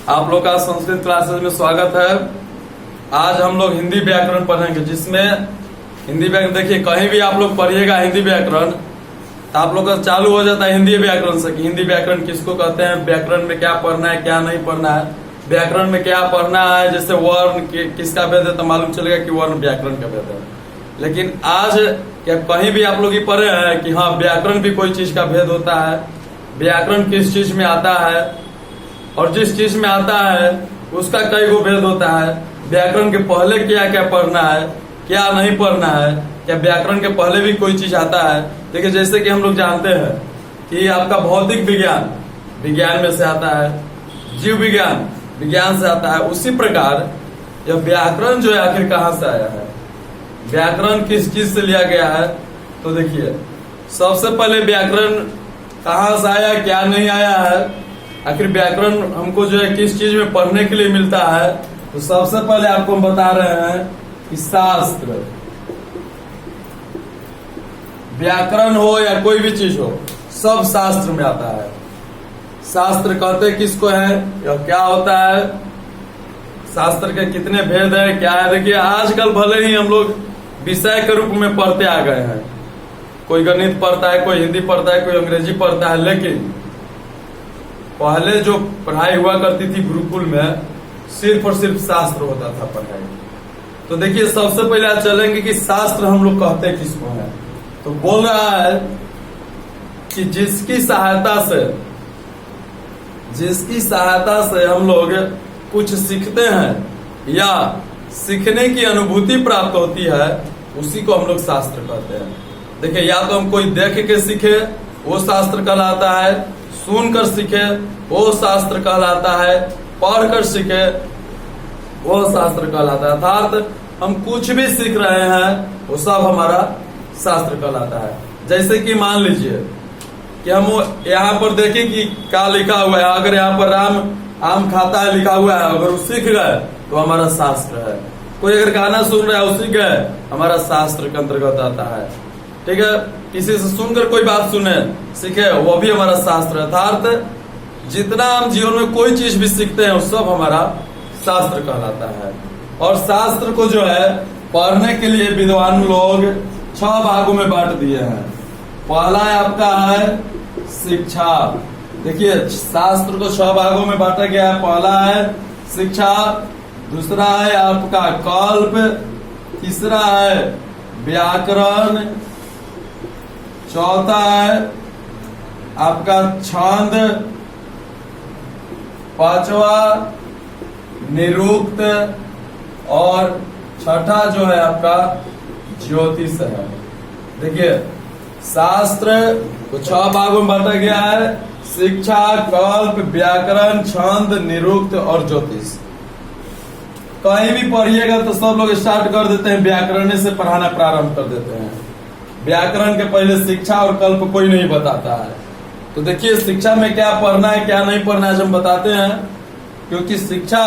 आप लोग का संस्कृत क्लासेस में स्वागत है। आज हम लोग हिंदी व्याकरण पढ़ेंगे, जिसमें हिंदी व्याकरण देखिए कहीं भी आप लोग पढ़िएगा हिंदी व्याकरण तो आप लोग का चालू हो जाता है हिंदी व्याकरण से कि हिंदी व्याकरण किसको कहते हैं, व्याकरण में क्या पढ़ना है क्या नहीं पढ़ना है, व्याकरण में क्या पढ़ना है। जैसे वर्ण किसका भेद है तो मालूम चलेगा कि वर्ण व्याकरण का भेद है। लेकिन आज क्या कहीं भी आप लोग ये पढ़े हैं कि हाँ व्याकरण भी कोई चीज का भेद होता है, व्याकरण किस चीज में आता है और जिस चीज में आता है उसका कई गो भेद होता है। व्याकरण के पहले क्या क्या पढ़ना है क्या नहीं पढ़ना है, क्या व्याकरण के पहले भी कोई चीज आता है। देखिए जैसे कि हम लोग जानते हैं कि आपका भौतिक विज्ञान विज्ञान में से आता है, जीव विज्ञान विज्ञान से आता है, उसी प्रकार यह व्याकरण जो है आखिर कहाँ से आया है, व्याकरण किस चीज से लिया गया है। तो देखिए सबसे पहले व्याकरण कहाँ से आया क्या नहीं आया है, आखिर व्याकरण हमको जो है किस चीज में पढ़ने के लिए मिलता है। तो सबसे पहले आपको हम बता रहे हैं कि शास्त्र, व्याकरण हो या कोई भी चीज हो सब शास्त्र में आता है। शास्त्र कहते किसको है या क्या होता है, शास्त्र के कितने भेद है क्या है। देखिए आजकल भले ही हम लोग विषय के रूप में पढ़ते आ गए हैं, कोई गणित पढ़ता है, कोई हिंदी पढ़ता है, कोई अंग्रेजी पढ़ता है, लेकिन पहले जो पढ़ाई हुआ करती थी गुरुकुल में सिर्फ और सिर्फ शास्त्र होता था पढ़ाई। तो देखिए सबसे पहले आज चलेंगे कि शास्त्र हम लोग कहते किसको है। तो बोल रहा है कि जिसकी सहायता से हम लोग कुछ सीखते हैं या सीखने की अनुभूति प्राप्त होती है उसी को हम लोग शास्त्र कहते हैं। देखिए या तो हम कोई देख के सीखे वो शास्त्र कहलाता है, सुनकर सीखे वो शास्त्र कहलाता है, पढ़कर सीखे वो शास्त्र कहलाता है। अर्थात हम कुछ भी सीख रहे हैं वो सब हमारा शास्त्र कहलाता है। जैसे कि मान लीजिए कि हम यहाँ पर देखें कि क्या लिखा हुआ है, अगर यहाँ पर राम आम खाता है लिखा हुआ है, अगर वो सीख गए तो हमारा शास्त्र है। कोई अगर गाना सुन रहा है वो सीख गए हमारा शास्त्र के अंतर्गत आता है। ठीक है, किसी से सुनकर कोई बात सुने सीखे वो भी हमारा शास्त्र है। अर्थात जितना हम जीवन में कोई चीज भी सीखते हैं वो सब हमारा शास्त्र कहलाता है। और शास्त्र को जो है पढ़ने के लिए विद्वान लोग 6 भागों में बांट दिए हैं। पहला है आपका है शिक्षा। देखिए शास्त्र को 6 भागों में बांटा गया है। पहला है शिक्षा, दूसरा है आपका कल्प, तीसरा है व्याकरण, चौथा है आपका छंद, पांचवा निरुक्त और छठा जो है आपका ज्योतिष है। देखिए शास्त्र को 6 भागों में बांटा गया है, शिक्षा, कल्प, व्याकरण, छंद, निरुक्त और ज्योतिष। कहीं भी पढ़िएगा तो सब लोग स्टार्ट कर देते हैं व्याकरण से पढ़ाना प्रारंभ कर देते हैं। व्याकरण के पहले शिक्षा और कल्प कोई नहीं बताता है। तो देखिए शिक्षा में क्या पढ़ना है क्या नहीं पढ़ना है हम बताते हैं, क्योंकि शिक्षा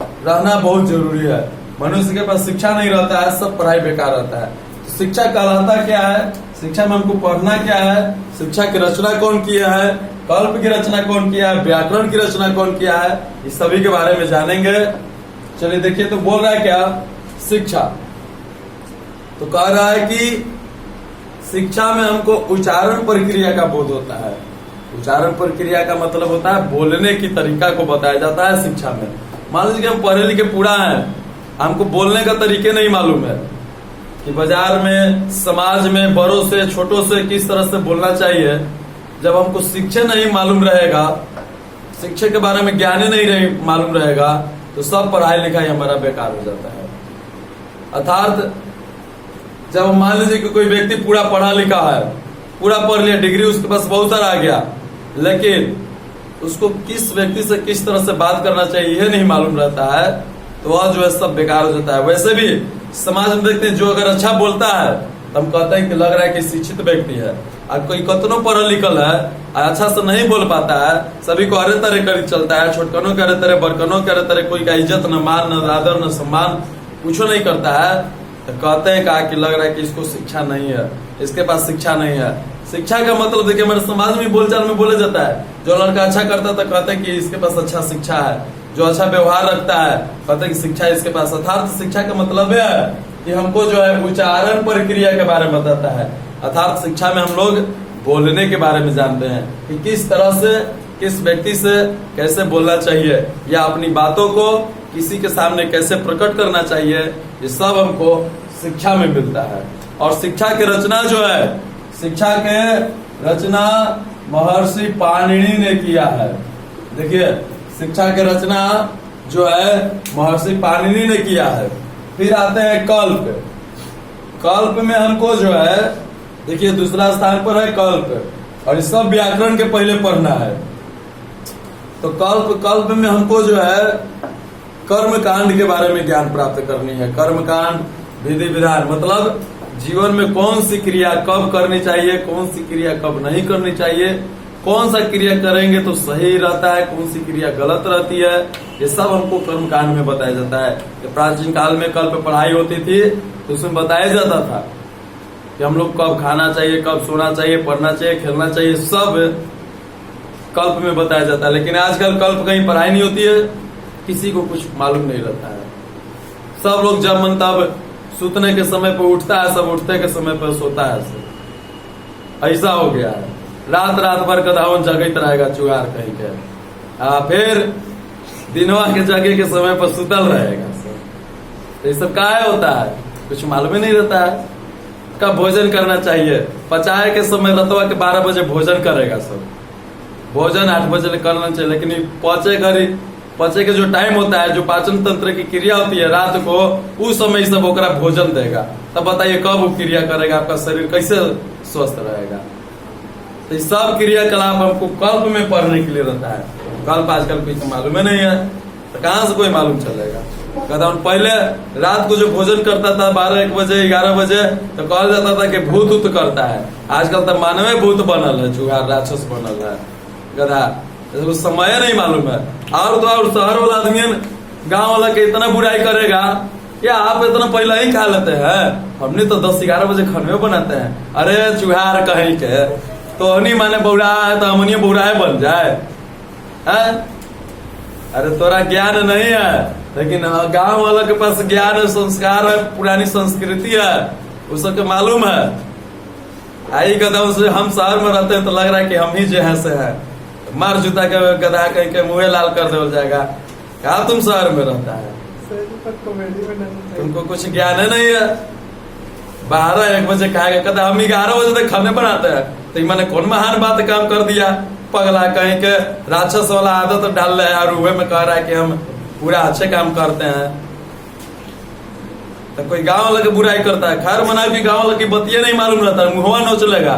रहना बहुत जरूरी है। मनुष्य के पास शिक्षा नहीं रहता है सब पढ़ाई बेकार रहता है। तो शिक्षा कहलाता क्या है, शिक्षा में हमको पढ़ना क्या है, शिक्षा की रचना कौन किया है, कल्प की रचना कौन किया है, व्याकरण की रचना कौन किया है, इस सभी के बारे में जानेंगे। चलिए देखिए तो बोल रहा है क्या शिक्षा, तो कह रहा है कि शिक्षा में हमको उच्चारण प्रक्रिया का बोध होता है। उच्चारण प्रक्रिया का मतलब होता है बोलने की तरीका को बताया जाता है शिक्षा में। मान लीजिए कि हम पढ़े लिखे पूरा हैं, हमको बोलने का तरीके नहीं मालूम है कि बाजार में समाज में बड़ों से छोटों से किस तरह से बोलना चाहिए। जब हमको शिक्षा नहीं मालूम रहेगा, शिक्षा के बारे में ज्ञान ही नहीं मालूम रहेगा तो सब पढ़ाई लिखाई हमारा बेकार हो जाता है। अर्थात जब मान लीजिए कि कोई व्यक्ति पूरा पढ़ा लिखा है, पूरा पढ़ लिया, डिग्री उसके पास बहुत सारा आ गया, लेकिन उसको किस व्यक्ति से किस तरह से बात करना चाहिए यह नहीं मालूम रहता है तो वह जो है सब बेकार हो जाता है। वैसे भी समाज में देखते हैं जो अगर अच्छा बोलता है तो हम कहते हैं कि लग रहा है कि शिक्षित व्यक्ति है। अब कोई कतनों पढ़ा लिखल है अच्छा से नहीं बोल पाता है, सभी को अरे तरह कर चलता है, छोटकनों के अरे तरह, बड़कनों के अरे तरह, कोई का इज्जत न मान न आदर न सम्मान कुछ नहीं करता है, तो कहते हैं कहा कि लग रहा है कि इसको शिक्षा नहीं है, इसके पास शिक्षा नहीं है। शिक्षा का मतलब देखिए हमारे समाज में बोलचाल में बोला जाता है, जो लड़का अच्छा करता तो कहते हैं कि इसके पास अच्छा शिक्षा है, जो अच्छा व्यवहार रखता है कहते हैं कि शिक्षा इसके पास। अर्थात शिक्षा का मतलब है कि हमको जो है उच्चारण प्रक्रिया के बारे में बताता है। अर्थात शिक्षा में हम लोग बोलने के बारे में जानते हैं कि किस तरह से किस व्यक्ति से कैसे बोलना चाहिए या अपनी बातों को किसी के सामने कैसे प्रकट करना चाहिए, ये सब हमको शिक्षा में मिलता है। और शिक्षा की रचना जो है, शिक्षा के रचना महर्षि पाणिनि ने किया है। देखिए शिक्षा की रचना जो है महर्षि पाणिनि ने किया है। फिर आते हैं कल्प। कल्प में हमको जो है देखिए दूसरा स्थान पर है कल्प, और ये सब व्याकरण के पहले पढ़ना है। तो कल्प में हमको जो है कर्म कांड के बारे में ज्ञान प्राप्त करनी है। कर्म कांड, विधि विधान, मतलब जीवन में कौन सी क्रिया कब करनी चाहिए, कौन सी क्रिया कब नहीं करनी चाहिए, कौन सा क्रिया करेंगे तो सही रहता है, कौन सी क्रिया गलत रहती है, ये सब हमको कर्म कांड में बताया जाता है। कि प्राचीन काल में कल्प पढ़ाई होती थी तो उसमें बताया जाता था कि हम लोग कब खाना चाहिए, कब सोना चाहिए, पढ़ना चाहिए, खेलना चाहिए, सब कल्प में बताया जाता है। लेकिन आजकल कल्प कहीं पढ़ाई नहीं होती है, किसी को कुछ मालूम नहीं रहता है। सब लोग जब मन तब सूतने के समय पर उठता है, सब उठते के समय पर सोता है। सब ऐसा हो गया है, रात रात भर गधावन जगत रहेगा चुहार कहीं के, फिर दिनवा के जगह के समय पर सुतल रहेगा। तो ये सब क्या होता है, कुछ मालूम ही नहीं रहता है। कब भोजन करना चाहिए, पचाए के समय रतवा के 12 बजे भोजन करेगा। सब भोजन 8 बजे करना चाहिए, लेकिन पचे के जो टाइम होता है, जो पाचन तंत्र की क्रिया होती है रात को, उस समय सब ओकरा भोजन देगा। तब बताइए कब वो क्रिया करेगा, आपका शरीर कैसे स्वस्थ रहेगा। तो ये सब क्रियाकलाप हमको कल्प में पढ़ने के लिए रहता है। कल्प आजकल कोई मालूम ही नहीं है, तो कहाँ से कोई मालूम चलेगा। कहता पहले रात को जो भोजन करता था 12-1 बजे 11 बजे, तो कहा जाता था कि भूत उत करता है। आजकल तो मानवे भूत बनल है, चूहा राक्षस बनल है, गधा, तो समय नहीं मालूम है। और तो और शहर वाला आदमी गांव वाला के इतना बुराई करेगा, या आप इतना पहले ही खा लेते हैं, हमने तो 10-11 बजे खाने बनाते हैं। अरे चूहार कहीं के तो हनी माने बौरा है तो हमनी बौरा बन जाए है? अरे तोरा ज्ञान नहीं है, लेकिन गांव वाला के पास ज्ञान है, संस्कार है, पुरानी संस्कृति है, उसको मालूम है। आई गधा से हम शहर में रहते हैं तो लग रहा है कि हम ही जो है से है, मार जूता के गधा कहीं के मुँह लाल कर दे जाएगा। कहा तुम शहर में रहता है, तुमको कुछ ज्ञान है नहीं है। 12-1 बजे खाएगा, कहता हम 11 बजे तक खाने बनाते हैं। तो मैंने कौन महान बात काम कर दिया, पगला कहीं के राक्षस वाला आदत डाल रहे हैं और वह में कह रहा है कि हम पूरा अच्छे काम करते हैं। तो कोई गांव वाला की बुराई करता है, खैर मना भी गांव वाला की बतिया नहीं मालूम रहता है, मुहवा नोच लेगा।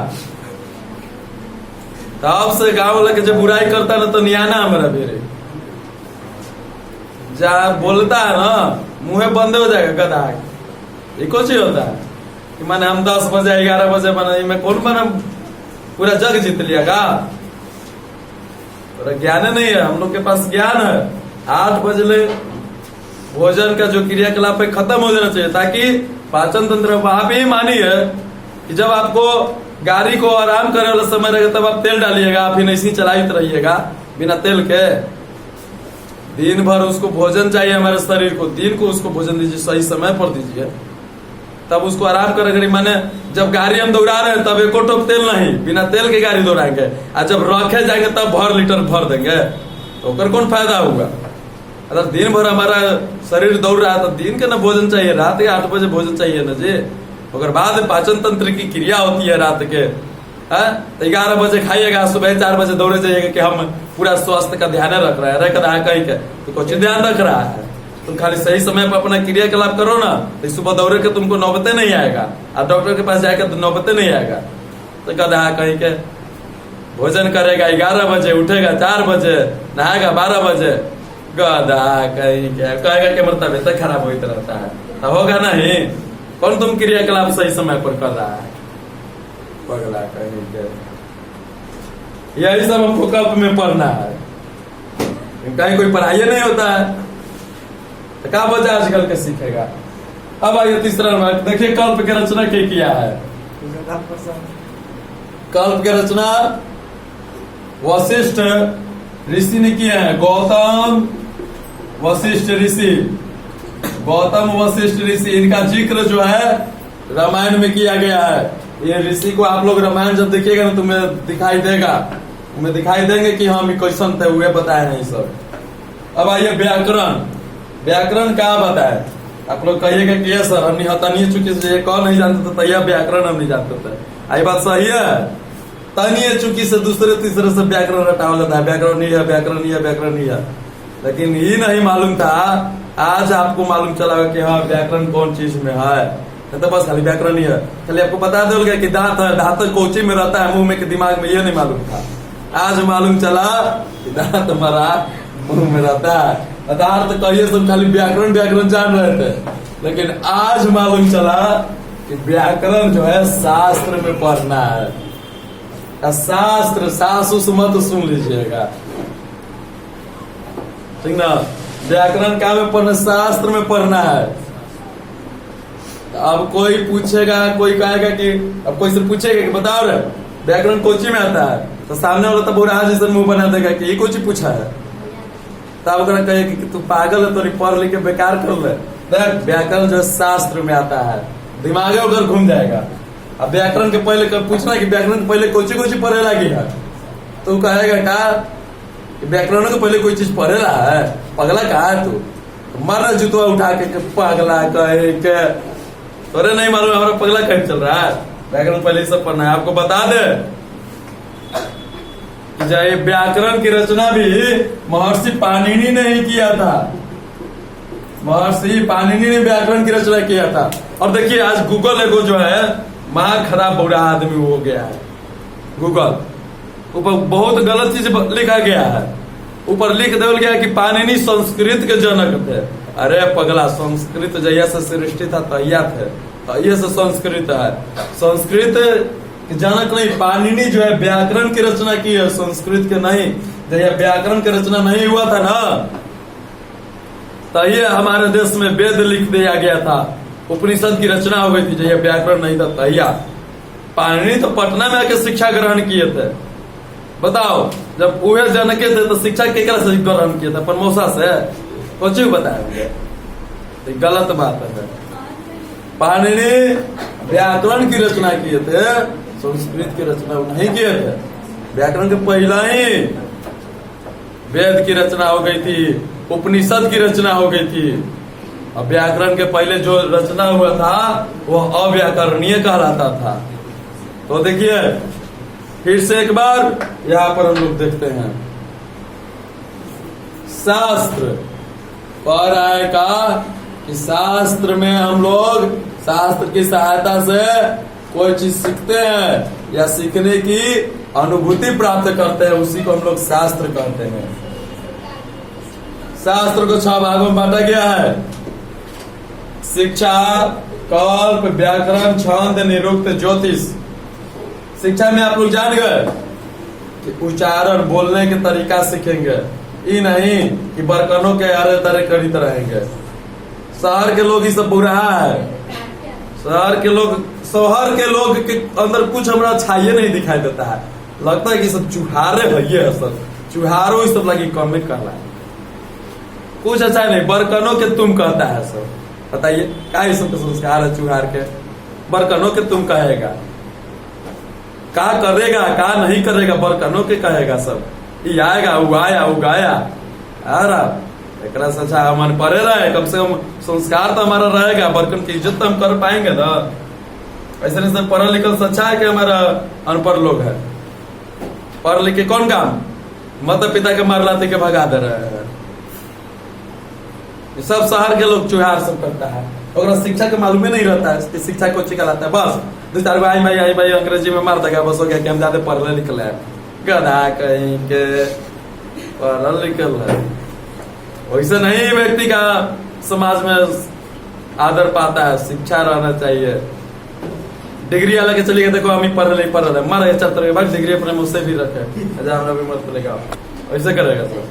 तब से गांव वाला के जब बुराई करता है ना तो नियाना हमारा बेरे जहाँ बोलता है ना मुंह बंद हो जाएगा गधा। ये कुछ ही होता है कि माने हम 10 बजे 11 बजे बना में कौन बना पूरा जग जीत लिया का, ज्ञान नहीं है। हम लोग के पास ज्ञान है, 8 बजे भोजन का जो क्रियाकलाप है खत्म हो जाना चाहिए, ताकि पाचन तंत्र। आप ही मानिए कि जब आपको गाड़ी को आराम करने वाला समय रहेगा तब आप तेल डालिएगा, आप ही नहीं चलाते रहिएगा बिना तेल के। दिन भर उसको भोजन चाहिए, हमारे शरीर को दिन को उसको भोजन दीजिए, सही समय पर दीजिए, तब उसको आराम करेगा। माने जब गाड़ी हम दौड़ा रहे हैं तब एको टोप तेल नहीं, बिना तेल के गाड़ी दौड़ाएंगे, और जब रखे जाएंगे तब भर लीटर भर देंगे, तो कौन फायदा होगा। अगर दिन भर हमारा शरीर दौड़ रहा है तो दिन के ना भोजन चाहिए, रात के 8 बजे भोजन चाहिए ना जी। अगर बाद पाचन तंत्र की क्रिया होती है रात के, तो 11 बजे खाइएगा, सुबह 4 बजे दौड़े जाइएगा कि हम पूरा स्वास्थ्य का ध्यान रख रहे हैं, रख रहा है कहीं के, तो कुछ ध्यान रख रहा है। तुम खाली सही समय पर अपना क्रियाकलाप करो ना, तो सुबह दौड़े के तुमको नौबते नहीं आएगा, और डॉक्टर के पास जाएगा तो नौबते नहीं आएगा। तो गधा कहीं के भोजन करेगा 11 बजे, उठेगा 4 बजे, नहाएगा 12 बजे, गधा कहीं के कहेगा कि मतलब बेहतर खराब होता रहता है, तो होगा नहीं। कौन तुम क्रियाकलाप सही समय पर कर रहा है, पगला कहीं के। यही सब हमको कल्प में पढ़ना है, कहीं कोई पढ़ाई नहीं होता है, तो क्या बचा आजकल के सीखेगा। अब आइए तीसरा नंबर, देखिए कल्प की रचना क्या किया है। कल्प की रचना वशिष्ठ ऋषि ने किए हैं। गौतम वशिष्ठ ऋषि, गौतम वशिष्ठ ऋषि, इनका जिक्र जो है रामायण में किया गया है। ये ऋषि को आप लोग रामायण जब देखिएगा ना तुम्हें दिखाई देगा, तुम्हें दिखाई देंगे कि हम क्वेश्चन थे हुए बताए हैं सब। अब आइए व्याकरण, व्याकरण क्या बताए? आप लोग कहिएगा कि ये सर हम नहीं चुकी से कौन नहीं जानते थे, यह व्याकरण हम नहीं जानते थे। आई बात सही है? तनिए चुकी से दूसरे तीसरे से व्याकरण रटाव लेता है, व्याकरण नहीं है, व्याकरण नहीं है, व्याकरण नहीं है। लेकिन ये नहीं मालूम था, आज आपको मालूम चला कि हाँ व्याकरण कौन चीज में है। तो बस खाली व्याकरण ही है, खाली आपको बता दोगे कि दांत है, दांत कोची में रहता है, मुंह में, के दिमाग में, ये नहीं मालूम था। आज मालूम चला कि दांत हमारा मुंह में रहता है। तो कहिए सब खाली व्याकरण व्याकरण जान रहे थे, लेकिन आज मालूम चला कि व्याकरण जो है शास्त्र में पढ़ना है। शास्त्र सासुस मत सुन लीजिएगा, ठीक ना? व्याकरण क्या में पढ़ना? शास्त्र में पढ़ना है। अब कोई पूछेगा, कोई कहेगा कि अब कोई से पूछेगा कि बताओ रे व्याकरण कोची में आता है, तो सामने वाला तो बुरा जैसे मुंह बना देगा कि ये कोची पूछा है। तब कहे कि तू पागल है, तो पढ़ लिख के बेकार कर ले। देख व्याकरण जो शास्त्र में आता है, दिमाग उधर घूम जाएगा। अब व्याकरण के पहले पूछना कि व्याकरण के पहले कोची कोची पढ़े लगी है, तो कहेगा का व्याकरण के पहले कोई चीज पढ़ेला है? पगला कहा है तू? मर जुतवा उठा के पगला कहे के, अरे नहीं मालूम हमारा पगला कहीं चल रहा है। व्याकरण पहले सब पढ़ना है। आपको बता दे कि व्याकरण की रचना भी महर्षि पाणिनि ने ही किया था। महर्षि पाणिनि ने व्याकरण की रचना किया था। और देखिए आज गूगल एगो जो है महा खराब बुरा आदमी हो गया है। गूगल ऊपर बहुत गलत चीज लिखा गया है, ऊपर लिख दिया गया कि पाणिनि संस्कृत के जनक थे। अरे पगला, संस्कृत जैया से सृष्टि था तैया थे, तैया से संस्कृत है। संस्कृत के जनक नहीं, पाणिनि जो है व्याकरण की रचना की है, संस्कृत के नहीं। जैया व्याकरण की रचना नहीं हुआ था ना, तैया हमारे देश में वेद लिख दिया गया था, उपनिषद की रचना हो गई थी। जैया व्याकरण नहीं था तैया। पाणिनि तो पटना में आके शिक्षा ग्रहण किए थे। बताओ, जब वह जनके थे तो शिक्षा केकरा से ग्रहण किया था? परमोसा से? कुछ भी बताया मुझे, गलत बात है। पाणिनि व्याकरण की रचना किए थे, संस्कृत की रचना नहीं किए थे। व्याकरण के पहला ही वेद की रचना हो गई थी, उपनिषद की रचना हो गई थी। अब व्याकरण के पहले जो रचना हुआ था वो अव्याकरणीय कहलाता था। तो देखिए फिर से एक बार यहाँ पर हम लोग देखते हैं, शास्त्र पर आएगा कि शास्त्र में हम लोग शास्त्र की सहायता से कोई चीज सीखते हैं या सीखने की अनुभूति प्राप्त करते हैं, उसी को हम लोग शास्त्र कहते हैं। शास्त्र को 6 भागों में बांटा गया है। शिक्षा, कल्प, व्याकरण, छंद, निरुक्त, ज्योतिष। शिक्षा में आप लोग जान गए कि उच्चारण, बोलने के तरीका सीखेंगे, ये नहीं कि बर्तनों के अरे तरह खरीद रहेंगे। शहर के लोग ये सब बुरा है। शहर के लोग के अंदर कुछ हमारा अच्छाई नहीं दिखाई देता है, लगता है कि सब चुहारे है। ये सब चुहारो ये सब लगी कम कर रहा है, कुछ अच्छा नहीं। बर्तनों के तुम कहता है सब। बताइए क्या ये सब संस्कार है चुहार के? बर्तनों के तुम कहेगा, क्या करेगा क्या नहीं करेगा, बर्तनों के कहेगा सब। ये आएगा उगाया उगाया। अरे एक अच्छा हमारे पढ़े रहे, कम से कम संस्कार तो हमारा रहेगा, बर्तन की इज्जत तो हम कर पाएंगे ना। ऐसे नहीं पढ़ा लिखा से अच्छा है कि हमारा अनपढ़ लोग है। पढ़ लिख के कौन काम? माता पिता के मार लाते के भगा दे रहे हैं। सब शहर के लोग चुहार सब करता है, और शिक्षा के मालूम ही नहीं रहता है कि शिक्षा को कहलाता है। बस 2-4 गो आई भाई अंग्रेजी में मार देगा, बस हो गया कि हम ज्यादा पढ़ले लिखल है। गधा कहीं के पढ़ल लिखल है। वैसे नहीं व्यक्ति का समाज में आदर पाता है, शिक्षा रहना चाहिए। डिग्री वाला के चलिए देखो हम ही पढ़ रहे मारे चल भाई डिग्री अपने मुझसे भी रखे, हमें भी मत लेगा, ऐसे करेगा सब।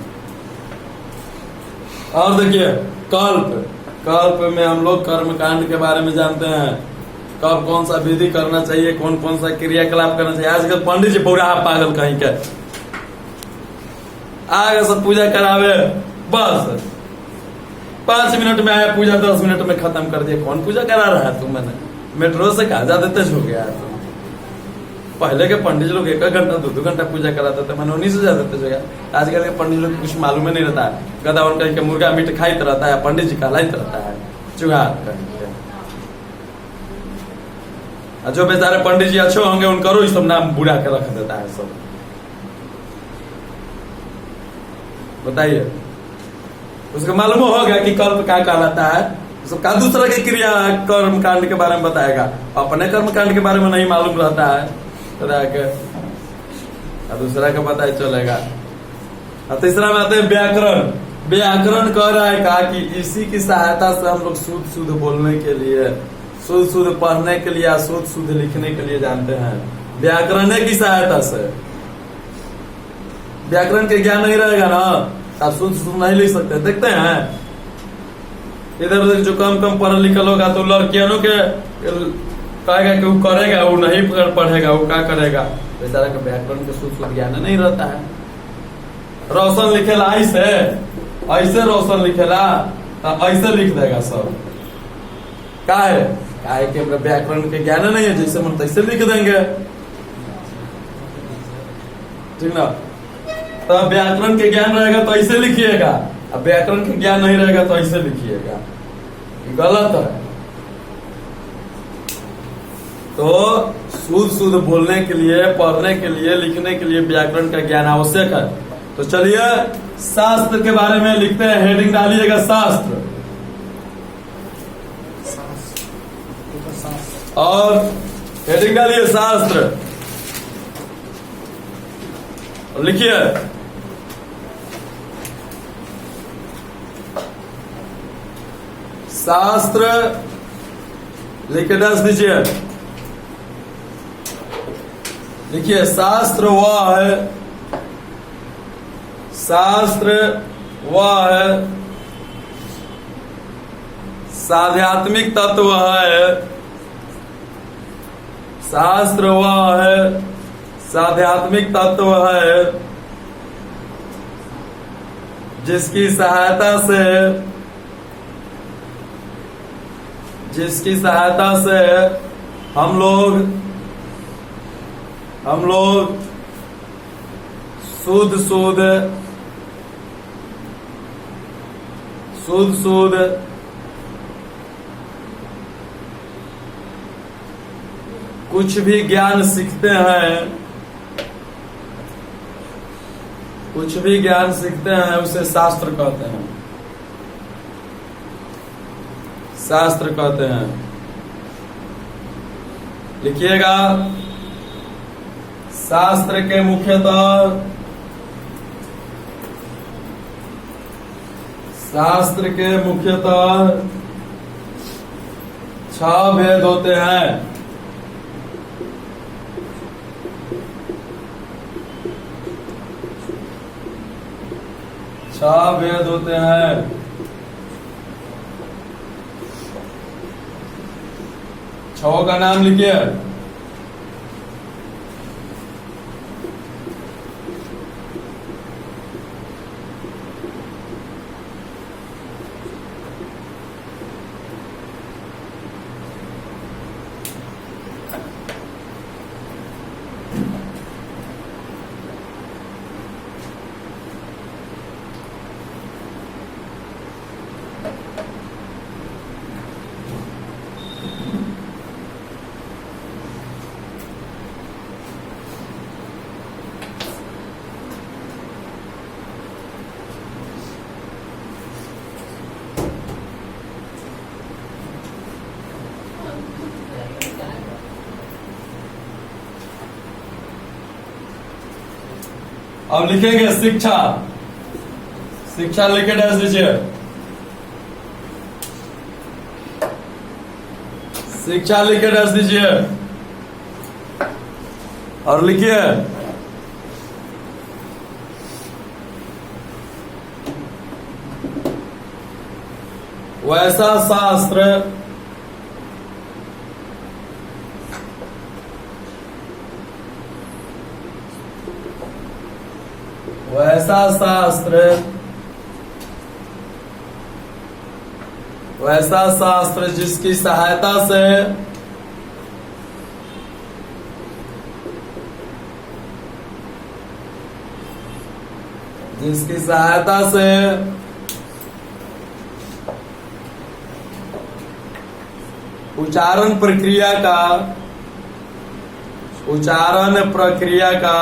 और देखिए कल्प में हम लोग कर्म कांड के बारे में जानते हैं। कब कौन सा विधि करना चाहिए, कौन कौन सा क्रियाकलाप करना चाहिए। आजकल पंडित जी पूरा पागल कहीं के आगे सब पूजा करावे, बस 5 मिनट में आया पूजा, 10 मिनट में खत्म कर दिया। कौन पूजा करा रहा है तुम? मैंने मेट्रो से कहा ज्यादा तेज हो गया है। पहले के पंडित लोग 1 घंटा 2 घंटा पूजा कराते थे, मैंने उन्हीं से ज्यादा तेज हो गया। आजकल के पंडित लोग कुछ मालूम ही नहीं रहता है, गदा उनका के मुर्गा मीट खाइत रहता है, पंडित जी कहलाइत रहता है चूहा। जो बेचारे पंडित जी अच्छे होंगे उनका ही सब नाम बुरा के रख देता है सब। बताइए, उसको मालूम होगा कि कल्प क्या कहलाता है, उसका दूसरा के क्रिया कर्म कांड के बारे में बताएगा, अपने कर्म कांड के बारे में नहीं मालूम रहता है के, दूसरा का पता ही चलेगा। और तीसरा में आते हैं व्याकरण। व्याकरण कह रहा है कहा कि इसी की सहायता से हम लोग शुद्ध शुद्ध बोलने के लिए, शुद्ध शुद्ध पढ़ने के लिए, शुद्ध शुद्ध लिखने के लिए जानते हैं। व्याकरण की सहायता से, व्याकरण के ज्ञान नहीं रहेगा ना, आप शुद्ध शुद्ध नहीं लिख सकते। देखते हैं इधर उधर जो कम पढ़ा लिखा होगा तो लड़कियों के कहेगा कि वो करेगा, वो नहीं पढ़ेगा, वो क्या करेगा। बेचारा का व्याकरण के शुद्ध शुद्ध ज्ञान नहीं रहता है। रोशन लिखेला ऐसे, ऐसे रोशन लिखेला, ऐसे लिख देगा सब। काहे कि व्याकरण के ज्ञान नहीं है, जैसे मन तैसे लिख देंगे, ठीक ना। तो व्याकरण के ज्ञान रहेगा तो ऐसे लिखिएगा, अब व्याकरण के ज्ञान नहीं रहेगा तो ऐसे लिखिएगा, गलत है। तो शुद्ध शुद्ध बोलने के लिए, पढ़ने के लिए, लिखने के लिए व्याकरण का ज्ञान आवश्यक है। तो चलिए शास्त्र के बारे में लिखते हैं, हेडिंग डालिएगा शास्त्र, और हेडिंग डालिए शास्त्र, लिखिए शास्त्र, लिख के 10 दीजिए। लिखिए शास्त्र वह है, शास्त्र वह है साध्यात्मिक तत्व है, शास्त्र वह है साध्यात्मिक तत्व है जिसकी सहायता से हम लोग शुद्ध कुछ भी ज्ञान सीखते हैं, कुछ भी ज्ञान सीखते हैं उसे शास्त्र कहते हैं, शास्त्र कहते हैं। लिखिएगा शास्त्र के मुख्यतः 6 भेद होते हैं। छह भेद होते हैं। 6 का नाम लिखिए। अब लिखेंगे शिक्षा, शिक्षा लिखे डैश दीजिए। शिक्षा लिखे डैश दीजिए और लिखिए वैसा शास्त्र वैसा शास्त्र जिसकी सहायता से उच्चारण प्रक्रिया का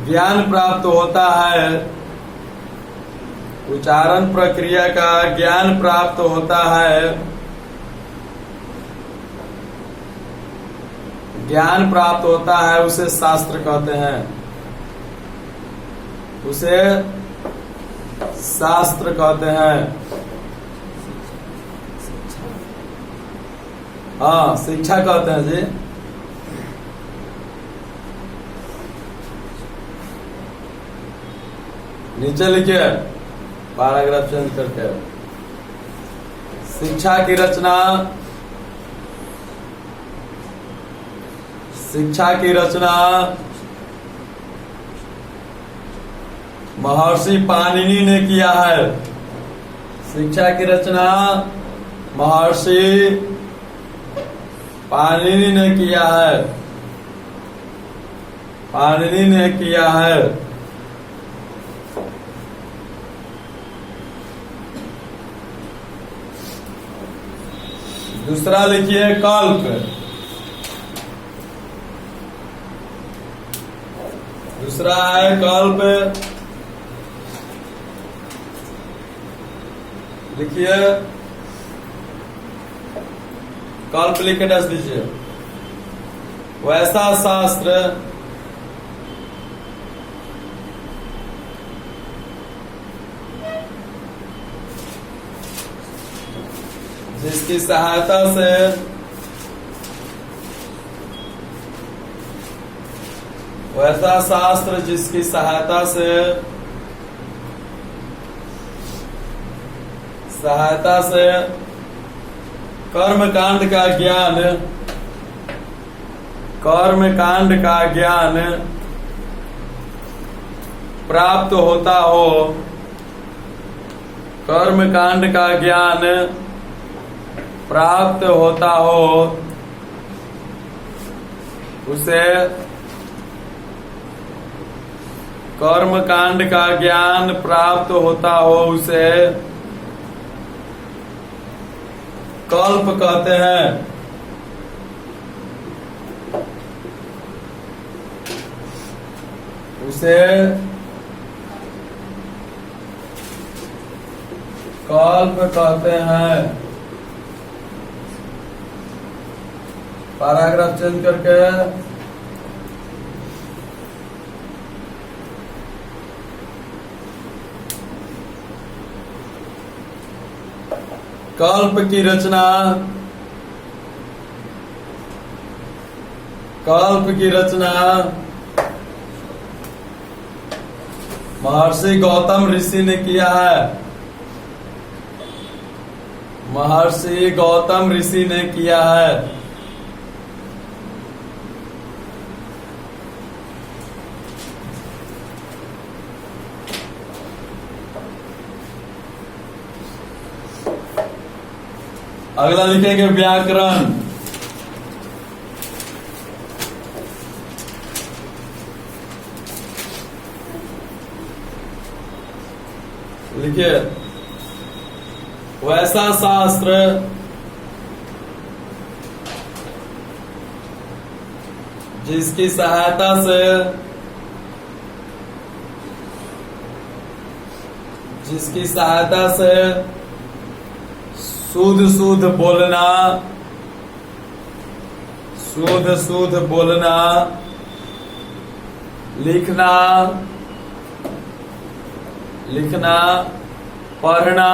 ज्ञान प्राप्त होता है। उच्चारण प्रक्रिया का ज्ञान प्राप्त होता है। ज्ञान प्राप्त होता है उसे शास्त्र कहते हैं। उसे शास्त्र कहते हैं। हाँ, शिक्षा कहते हैं जी। नीचे लिखिए पैराग्राफ चेंज करके। शिक्षा की रचना महर्षि पाणिनि ने किया है। शिक्षा की रचना महर्षि पाणिनि ने किया है। पाणिनि ने किया है। दूसरा लिखिए कल्प। दूसरा है कल्प। लिखिए कल्प लिख के डस दीजिए। वैसा शास्त्र जिसकी सहायता से वैसा शास्त्र जिसकी सहायता से कर्मकांड का ज्ञान प्राप्त होता हो। कर्मकांड का ज्ञान प्राप्त होता हो उसे कर्मकांड का ज्ञान प्राप्त होता हो उसे कल्प कहते हैं। उसे कल्प कहते हैं। पैराग्राफ चेंज करके कल्प की रचना महर्षि गौतम ऋषि ने किया है। महर्षि गौतम ऋषि ने किया है। अगला लिखेंगे व्याकरण। लिखिए वैसा शास्त्र जिसकी सहायता से शुद्ध बोलना लिखना पढ़ना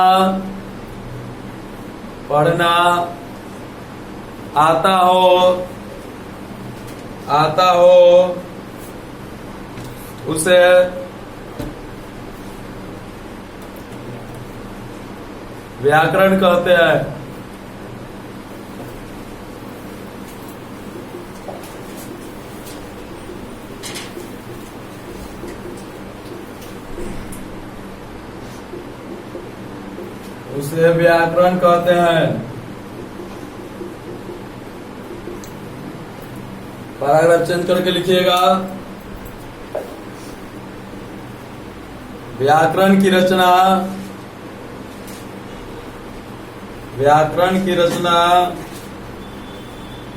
आता हो उसे व्याकरण कहते हैं। उसे व्याकरण कहते हैं। पैराग्राफ चेंज करके लिखिएगा। व्याकरण की रचना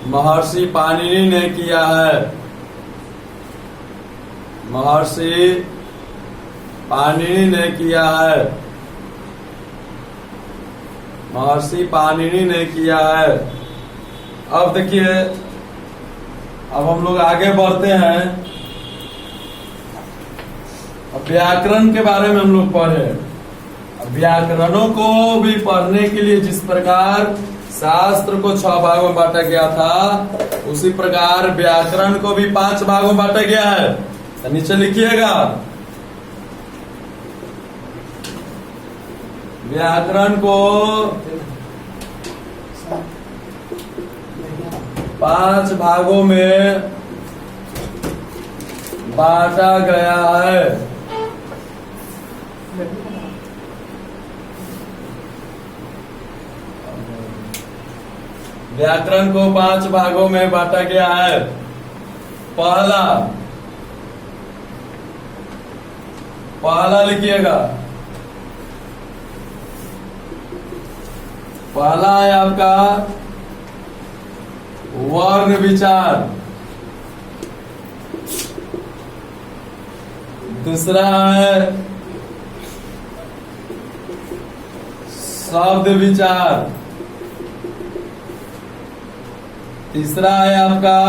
महर्षि पाणिनि ने किया है। महर्षि पाणिनि ने किया है। महर्षि पाणिनि ने किया है। अब देखिए, अब हम लोग आगे बढ़ते हैं। अब व्याकरण के बारे में हम लोग पढ़े। अब व्याकरणों को भी पढ़ने के लिए जिस प्रकार शास्त्र को 6 भागों में बांटा गया था, उसी प्रकार व्याकरण को भी 5 भागों में बांटा गया है। तो नीचे लिखिएगा, व्याकरण को 5 भागों में बांटा गया है। व्याकरण को 5 भागों में बांटा गया है। पहला लिखिएगा। पहला है आपका वर्ण विचार। दूसरा है शब्द विचार। तीसरा है आपका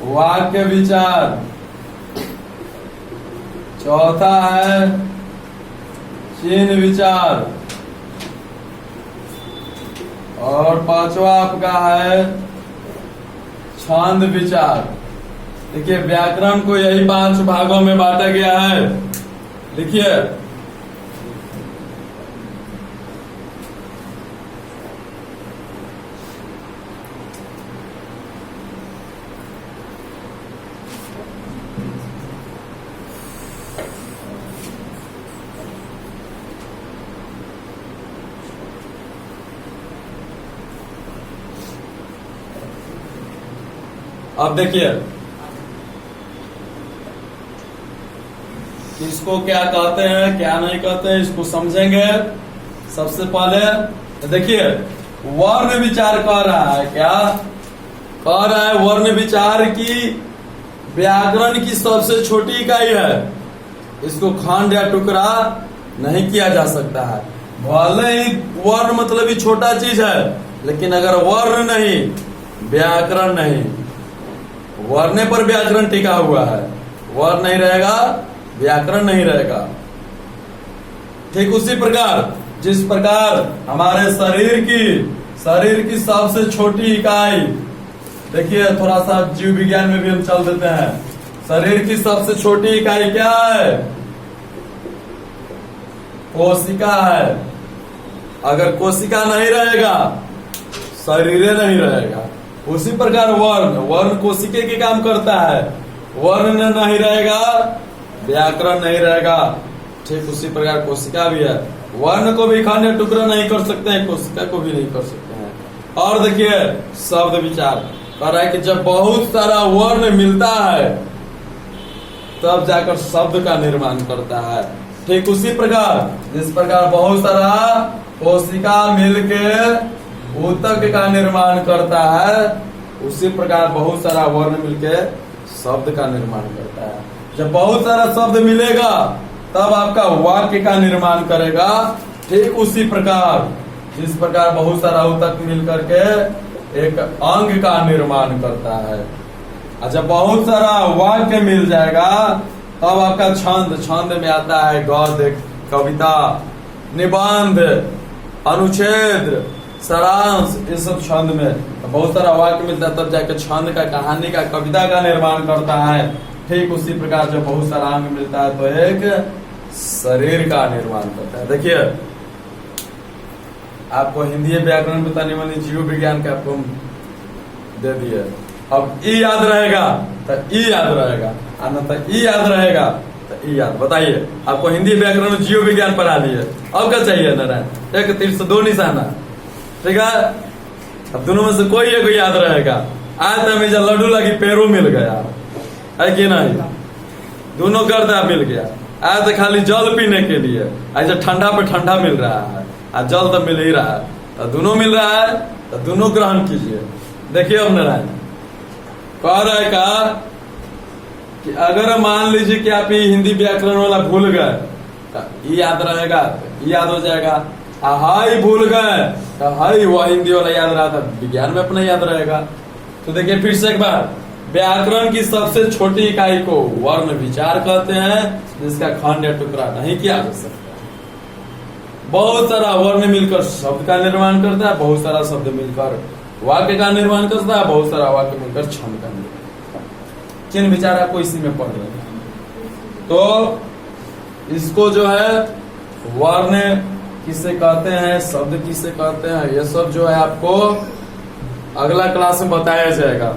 वाक्य विचार। चौथा है चिन्ह विचार। और 5वां आपका है छंद विचार। देखिए, व्याकरण को यही 5 भागों में बांटा गया है। देखिए, अब देखिए इसको क्या कहते हैं, क्या नहीं कहते हैं, इसको समझेंगे। सबसे पहले देखिए, वर्ण विचार कह रहा है। क्या कह रहा है? वर्ण विचार की व्याकरण की सबसे छोटी इकाई है। इसको खंड या टुकड़ा नहीं किया जा सकता है। भले ही वर्ण मतलब ही छोटा चीज है, लेकिन अगर वर्ण नहीं, व्याकरण नहीं। वर्ण पर व्याकरण टिका हुआ है। वर्ण नहीं रहेगा, व्याकरण नहीं रहेगा। ठीक उसी प्रकार जिस प्रकार हमारे शरीर की सबसे छोटी इकाई, देखिए थोड़ा सा जीव विज्ञान में भी हम चल देते हैं। शरीर की सबसे छोटी इकाई क्या है? कोशिका है। अगर कोशिका नहीं रहेगा, शरीर नहीं रहेगा। उसी प्रकार वर्ण कोशिका के काम करता है। वर्ण नहीं रहेगा, व्याकरण नहीं रहेगा। ठीक उसी प्रकार कोशिका भी है। वर्ण को भी खंड टुकड़ा नहीं कर सकते हैं, कोशिका को भी नहीं कर सकते हैं। और देखिए, शब्द विचार कह रहा है कि जब बहुत सारा वर्ण मिलता है, तब जाकर शब्द का निर्माण करता है। ठीक उसी प्रकार जिस प्रकार बहुत सारा कोशिका मिलके ऊतक का निर्माण करता है, उसी प्रकार बहुत सारा वर्ण मिलके शब्द का निर्माण करता है। जब बहुत सारा शब्द मिलेगा, तब आपका वाक्य का निर्माण करेगा। ठीक उसी प्रकार जिस प्रकार बहुत सारा ऊतक मिल करके एक अंग का निर्माण करता है। और जब बहुत सारा वाक्य मिल जाएगा, तब आपका छंद में आता है गद्य, कविता, निबंध, अनुच्छेद, सारांश। ये सब छंद में बहुत सारा वाक्य मिलता है, तब जाकर छंद का, कहानी का, कविता का निर्माण करता है। ठीक उसी प्रकार जब बहुत सारा अंग मिलता है, तो एक शरीर का निर्माण करता है। देखिए, आपको हिंदी व्याकरण बताने वाली जीव विज्ञान का आपको दे दिए। अब ई याद रहेगा तो ई याद रहेगा, अन्यथा ई याद रहेगा तो याद बताइए, आपको हिंदी व्याकरण जीव विज्ञान पढ़ा लिए, अब क्या चाहिए नारायण? एक तीर से दो निशाना, ठीक है। अब दोनों में से कोई एक याद रहेगा। आज तो हमें लड्डू लगी पेड़ों मिल गया है कि नहीं, दोनों गर्दा मिल गया। आज तो खाली जल पीने के लिए, ऐसे ठंडा पे ठंडा मिल रहा है, आज जल तो मिल ही रहा है, तो दोनों मिल रहा है, तो दोनों ग्रहण कीजिए। देखिए अब नारायण कह रहे का कि अगर मान लीजिए कि आप ये हिंदी व्याकरण वाला भूल गए तो ये याद रहेगा, ये याद हो जाएगा। हाई भूल गए तो हाई वह हिंदी वाला याद रहा था, विज्ञान में अपना याद रहेगा। तो देखिए फिर से एक बार, व्याकरण की सबसे छोटी इकाई को वर्ण विचार कहते हैं, जिसका खंड या टुकड़ा नहीं किया जा सकता। बहुत सारा वर्ण मिलकर शब्द का निर्माण करता है, बहुत सारा शब्द मिलकर वाक्य का निर्माण करता है, बहुत सारा वाक्य मिलकर छंद का निर्माण। चिन्ह विचार आपको इसी में पढ़ रहे हैं। तो इसको जो है वर्ण किसे कहते हैं, शब्द किसे कहते हैं, ये सब जो है आपको अगला क्लास में बताया जाएगा।